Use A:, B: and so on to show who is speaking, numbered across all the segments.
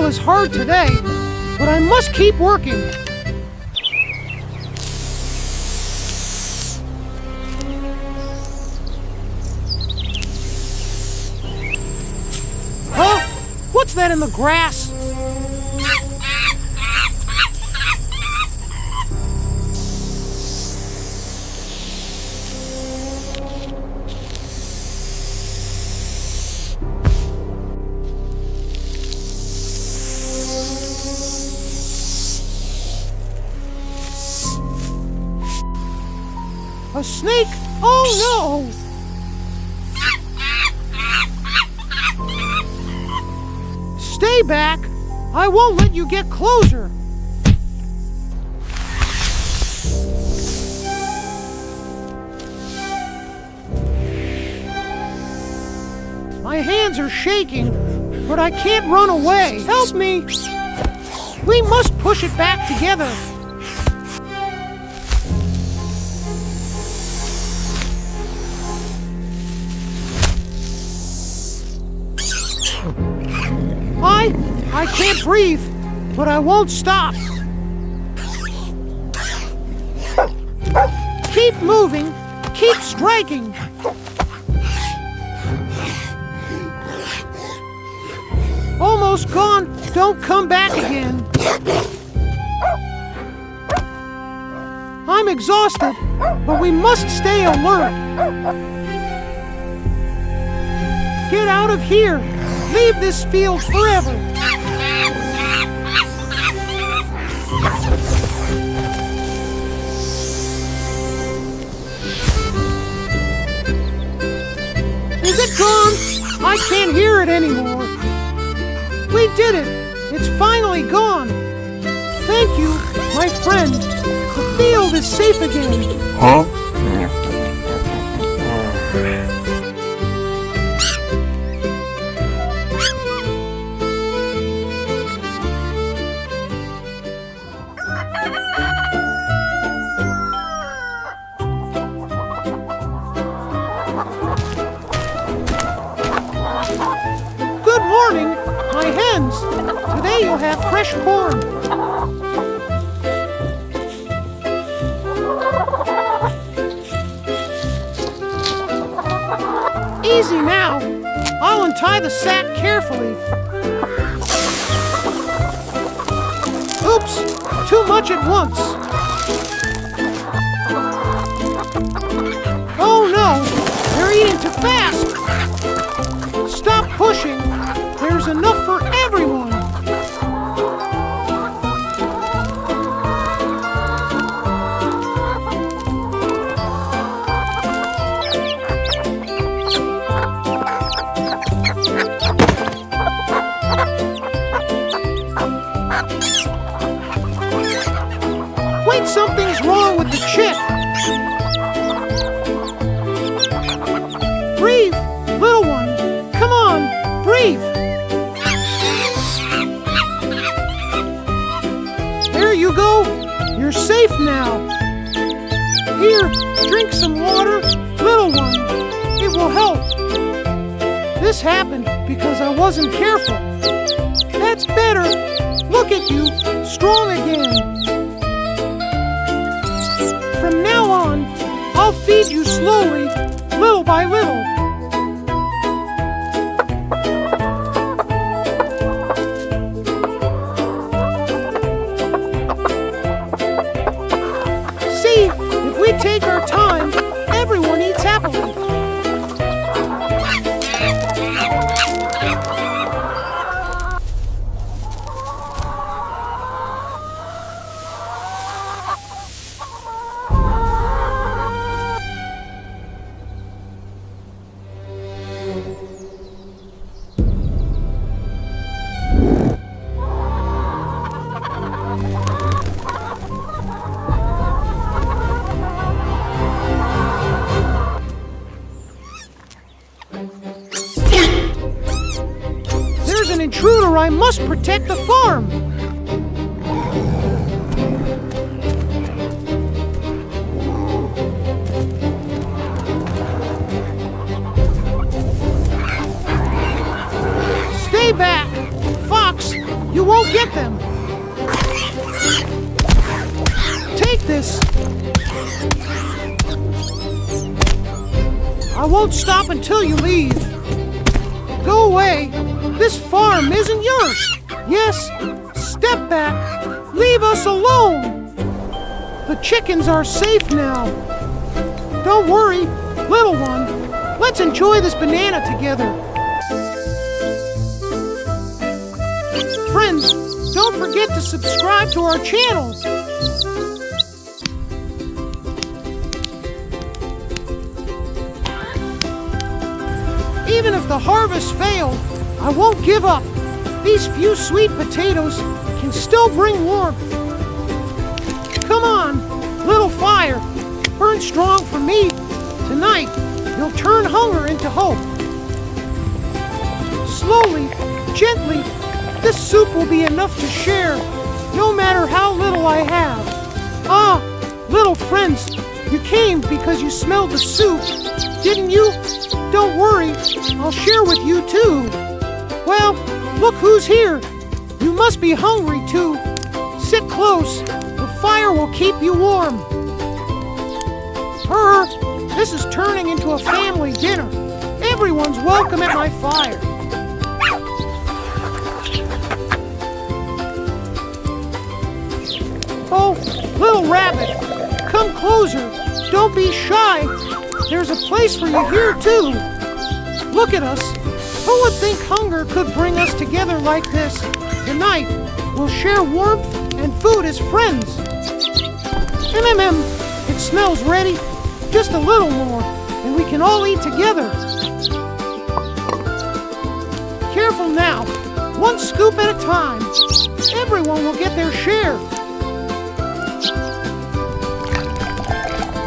A: as hard today, but I must keep working. Huh? What's that in the grass? A snake? Oh no! Stay back! I won't let you get closer! My hands are shaking, but I can't run away. Help me! We must push it back together. I can't breathe, but I won't stop. Keep moving, keep striking. Almost gone, don't come back again. I'm exhausted, but we must stay alert. Get out of here, leave this field forever. Is it gone? I can't hear it anymore. We did it! It's finally gone! Thank you, my friend. The field is safe again.
B: Huh?
A: Good morning, my hens. Today you'll have fresh corn. Easy now. I'll untie the sack carefully. Oops, too much at once. Oh no, they're eating too fast. Stop pushing. There's enough for everyone. Wait, something's wrong with the chick. Breathe, little one. Come on, breathe. There you go. You're safe now. Here, drink some water, little one. It will help. This happened because I wasn't careful. That's better. Look at you, strong again. From now on, I'll feed you slowly, little by little. See, if we take our time, everyone eats happily. There's an intruder. I must protect the farm. Stay back. Fox, you I won't stop until you leave. Go away. This farm isn't yours. Yes, step back. Leave us alone. The chickens are safe now. Don't worry, little one. Let's enjoy this banana together. Friends, don't forget to subscribe to our channel. Even if the harvest failed, I won't give up. These few sweet potatoes can still bring warmth. Come on, little fire, burn strong for me. Tonight, you'll turn hunger into hope. Slowly, gently, this soup will be enough to share, no matter how little I have. Ah, little friends, you came because you smelled the soup, didn't you? Don't worry, I'll share with you too. Well, look who's here. You must be hungry too. Sit close, the fire will keep you warm. This is turning into a family dinner. Everyone's welcome at my fire. Oh, little rabbit, come closer. Don't be shy. There's a place for you here too. Look at us. Who would think hunger could bring us together like this? Tonight, we'll share warmth and food as friends. It smells ready. Just a little more, and we can all eat together. Careful now. One scoop at a time. Everyone will get their share.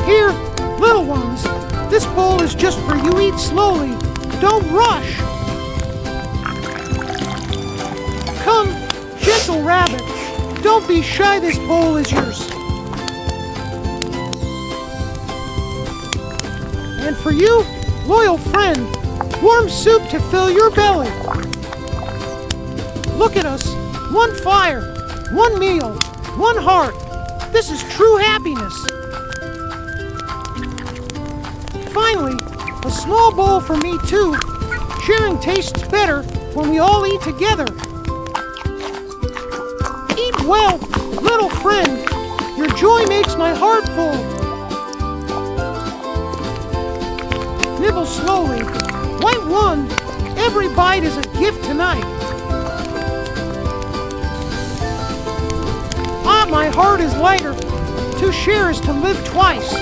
A: Here, little ones, this bowl is just for you. Eat slowly. Don't rush. Come, gentle rabbit. Don't be shy. This bowl is yours. And for you, loyal friend, warm soup to fill your belly. Look at us. One fire, one meal, one heart. This is true happiness. Finally, a small bowl for me too. Sharing tastes better when we all eat together. Eat well, little friend. Your joy makes my heart full. Nibble slowly. White one. Every bite is a gift tonight. Ah, my heart is lighter. To share is to live twice.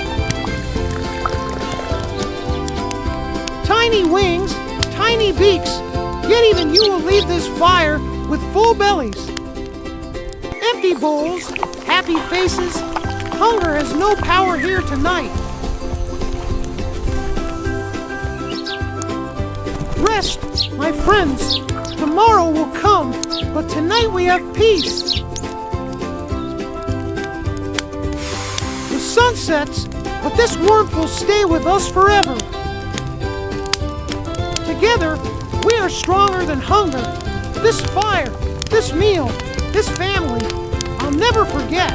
A: Tiny wings, tiny beaks, yet even you will leave this fire with full bellies. Empty bowls, happy faces, hunger has no power here tonight. Rest, my friends, tomorrow will come, but tonight we have peace. The sun sets, but this warmth will stay with us forever. Together, we are stronger than hunger. This fire, this meal, this family, I'll never forget.